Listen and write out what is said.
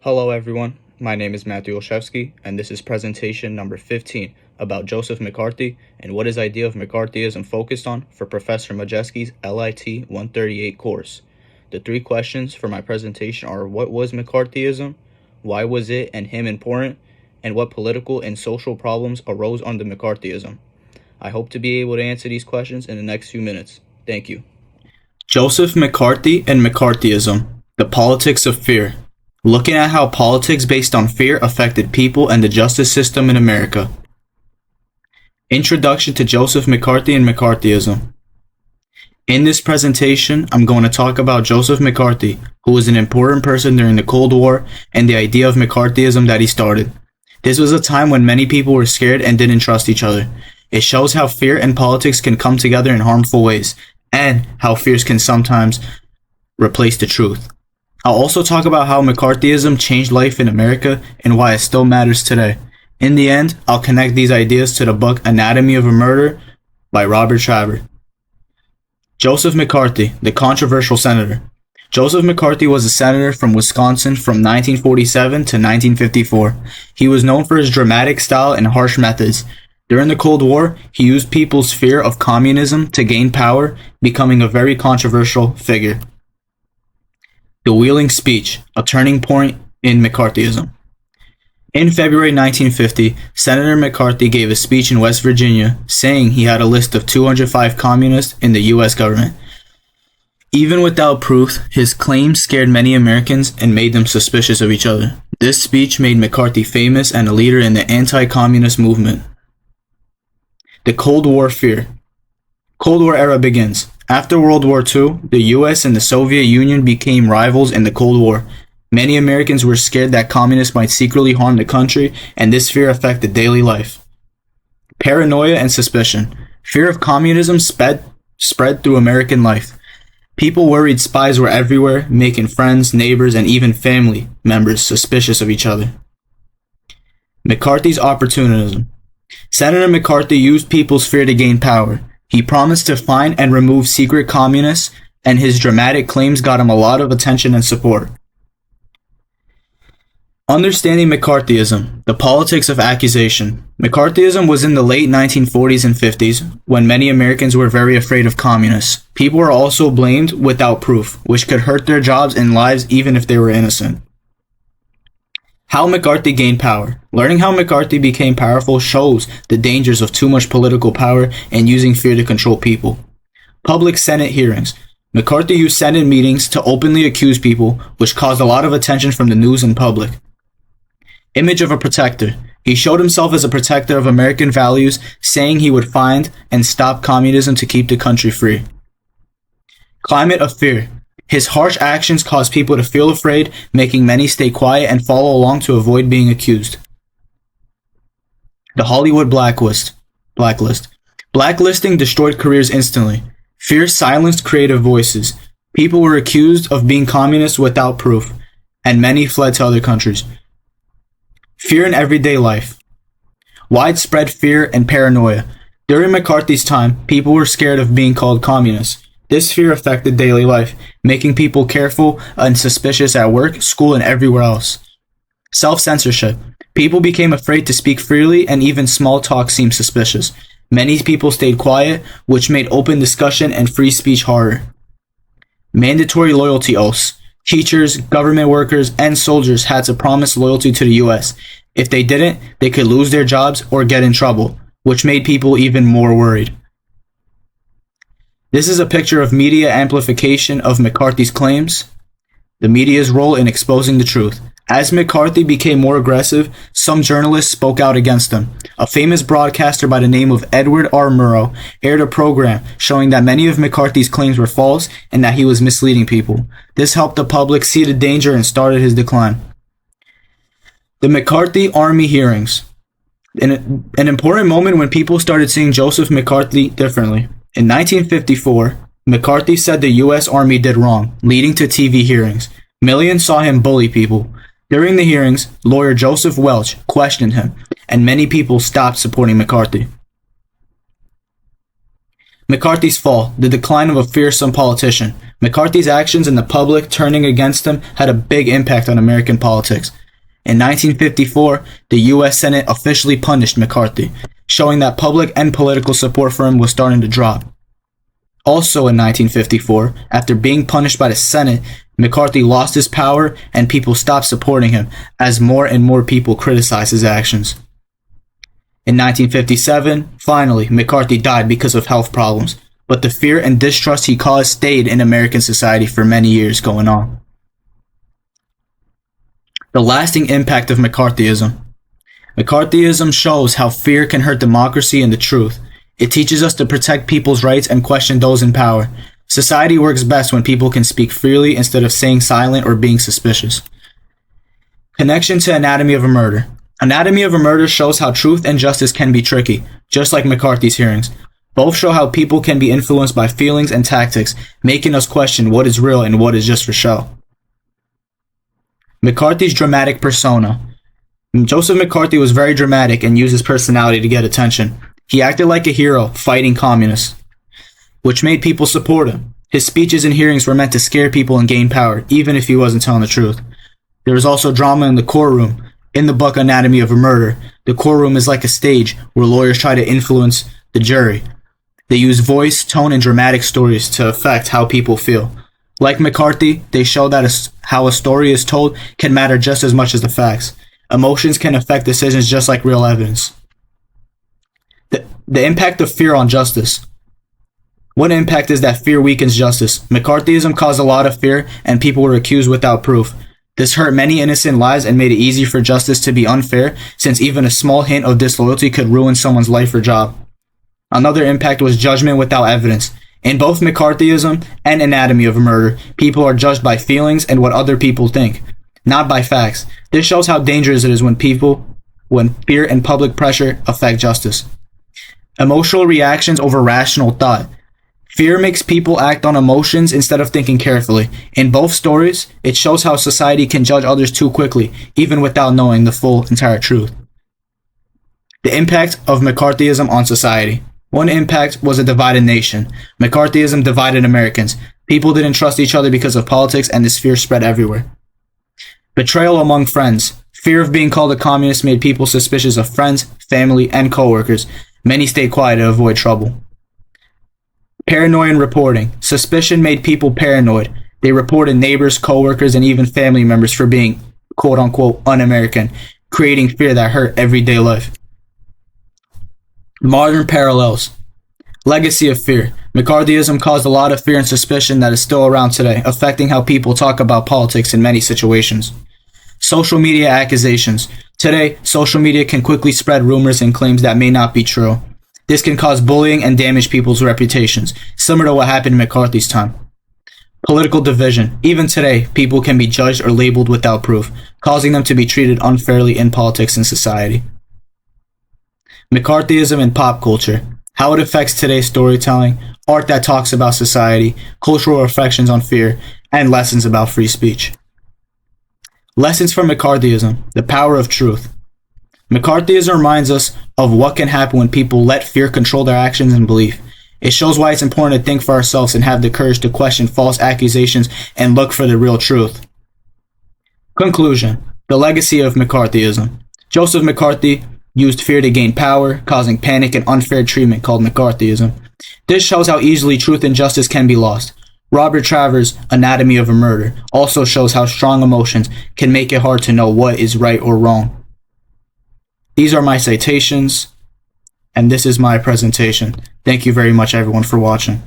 Hello everyone, my name is Matthew Olszewski, and this is presentation number 15 about Joseph McCarthy and what his idea of McCarthyism focused on for Professor Majewski's LIT 138 course. The three questions for my presentation are: what was McCarthyism, why was it and him important, and what political and social problems arose under McCarthyism. I hope to be able to answer these questions in the next few minutes. Thank you. Joseph McCarthy and McCarthyism, the politics of fear. Looking at how politics based on fear affected people and the justice system in America. Introduction to Joseph McCarthy and McCarthyism. In this presentation, I'm going to talk about Joseph McCarthy, who was an important person during the Cold War, and the idea of McCarthyism that he started. This was a time when many people were scared and didn't trust each other. It shows how fear and politics can come together in harmful ways, and how fears can sometimes replace the truth. I'll also talk about how McCarthyism changed life in America and why it still matters today. In the end, I'll connect these ideas to the book Anatomy of a Murder by Robert Traver. Joseph McCarthy, the controversial senator. Joseph McCarthy was a senator from Wisconsin from 1947 to 1954. He was known for his dramatic style and harsh methods. During the Cold War, he used people's fear of communism to gain power, becoming a very controversial figure. The Wheeling Speech, a turning point in McCarthyism. In February 1950, Senator McCarthy gave a speech in West Virginia saying he had a list of 205 communists in the U.S. government. Even without proof, his claims scared many Americans and made them suspicious of each other. This speech made McCarthy famous and a leader in the anti-communist movement. The Cold War fear. Cold War era begins. After World War II, the US and the Soviet Union became rivals in the Cold War. Many Americans were scared that communists might secretly harm the country, and this fear affected daily life. Paranoia and suspicion. Fear of communism spread through American life. People worried spies were everywhere, making friends, neighbors, and even family members suspicious of each other. McCarthy's opportunism. Senator McCarthy used people's fear to gain power. He promised to find and remove secret communists, and his dramatic claims got him a lot of attention and support. Understanding McCarthyism, the politics of accusation. McCarthyism was in the late 1940s and 50s, when many Americans were very afraid of communists. People were also blamed without proof, which could hurt their jobs and lives even if they were innocent. How McCarthy gained power. Learning how McCarthy became powerful shows the dangers of too much political power and using fear to control people. Public Senate hearings. McCarthy used Senate meetings to openly accuse people, which caused a lot of attention from the news and public. Image of a protector. He showed himself as a protector of American values, saying he would find and stop communism to keep the country free. Climate of fear. His harsh actions caused people to feel afraid, making many stay quiet and follow along to avoid being accused. The Hollywood Blacklist. Blacklisting destroyed careers instantly. Fear silenced creative voices. People were accused of being communists without proof, and many fled to other countries. Fear in everyday life. Widespread fear and paranoia. During McCarthy's time, people were scared of being called communists. This fear affected daily life, making people careful and suspicious at work, school, and everywhere else. Self-censorship. People became afraid to speak freely, and even small talk seemed suspicious. Many people stayed quiet, which made open discussion and free speech harder. Mandatory loyalty oaths. Teachers, government workers, and soldiers had to promise loyalty to the U.S. If they didn't, they could lose their jobs or get in trouble, which made people even more worried. This is a picture of media amplification of McCarthy's claims, the media's role in exposing the truth. As McCarthy became more aggressive, some journalists spoke out against him. A famous broadcaster by the name of Edward R. Murrow aired a program showing that many of McCarthy's claims were false and that he was misleading people. This helped the public see the danger and started his decline. The McCarthy Army hearings. An important moment when people started seeing Joseph McCarthy differently. In 1954, McCarthy said the U.S. Army did wrong, leading to TV hearings. Millions saw him bully people. During the hearings, lawyer Joseph Welch questioned him, and many people stopped supporting McCarthy. McCarthy's fall, the decline of a fearsome politician. McCarthy's actions and the public turning against him had a big impact on American politics. In 1954, the U.S. Senate officially punished McCarthy, showing that public and political support for him was starting to drop. Also in 1954, after being punished by the Senate, McCarthy lost his power and people stopped supporting him as more and more people criticized his actions. In 1957, finally, McCarthy died because of health problems, but the fear and distrust he caused stayed in American society for many years going on. The lasting impact of McCarthyism. McCarthyism shows how fear can hurt democracy and the truth. It teaches us to protect people's rights and question those in power. Society works best when people can speak freely instead of staying silent or being suspicious. Connection to Anatomy of a Murder. Anatomy of a Murder shows how truth and justice can be tricky, just like McCarthy's hearings. Both show how people can be influenced by feelings and tactics, making us question what is real and what is just for show. McCarthy's dramatic persona. Joseph McCarthy was very dramatic and used his personality to get attention. He acted like a hero, fighting communists, which made people support him. His speeches and hearings were meant to scare people and gain power, even if he wasn't telling the truth. There was also drama in the courtroom. In the book Anatomy of a Murder, the courtroom is like a stage where lawyers try to influence the jury. They use voice, tone, and dramatic stories to affect how people feel. Like McCarthy, they show that how a story is told can matter just as much as the facts. Emotions can affect decisions just like real evidence. The impact of fear on justice. One impact is that fear weakens justice. McCarthyism caused a lot of fear, and people were accused without proof. This hurt many innocent lives and made it easy for justice to be unfair, since even a small hint of disloyalty could ruin someone's life or job. Another impact was judgment without evidence. In both McCarthyism and Anatomy of a Murder, people are judged by feelings and what other people think, not by facts. This shows how dangerous it is when fear and public pressure affect justice. Emotional reactions over rational thought. Fear makes people act on emotions instead of thinking carefully. In both stories, it shows how society can judge others too quickly, even without knowing the full, entire truth. The impact of McCarthyism on society. One impact was a divided nation. McCarthyism divided Americans. People didn't trust each other because of politics, and this fear spread everywhere. Betrayal among friends. Fear of being called a communist made people suspicious of friends, family, and coworkers. Many stayed quiet to avoid trouble. Paranoia reporting. Suspicion made people paranoid. They reported neighbors, coworkers, and even family members for being quote-unquote un-American, creating fear that hurt everyday life. Modern parallels. Legacy of fear. McCarthyism caused a lot of fear and suspicion that is still around today, affecting how people talk about politics in many situations. Social media accusations. Today, social media can quickly spread rumors and claims that may not be true. This can cause bullying and damage people's reputations, similar to what happened in McCarthy's time. Political division. Even today, people can be judged or labeled without proof, causing them to be treated unfairly in politics and society. McCarthyism in pop culture. How it affects today's storytelling, art that talks about society, cultural reflections on fear, and lessons about free speech. Lessons from McCarthyism. The power of truth. McCarthyism reminds us of what can happen when people let fear control their actions and belief. It shows why it's important to think for ourselves and have the courage to question false accusations and look for the real truth. Conclusion. The legacy of McCarthyism. Joseph McCarthy used fear to gain power, causing panic and unfair treatment called McCarthyism. This shows how easily truth and justice can be lost. Robert Travers' Anatomy of a Murder also shows how strong emotions can make it hard to know what is right or wrong. These are my citations, and this is my presentation. Thank you very much, everyone, for watching.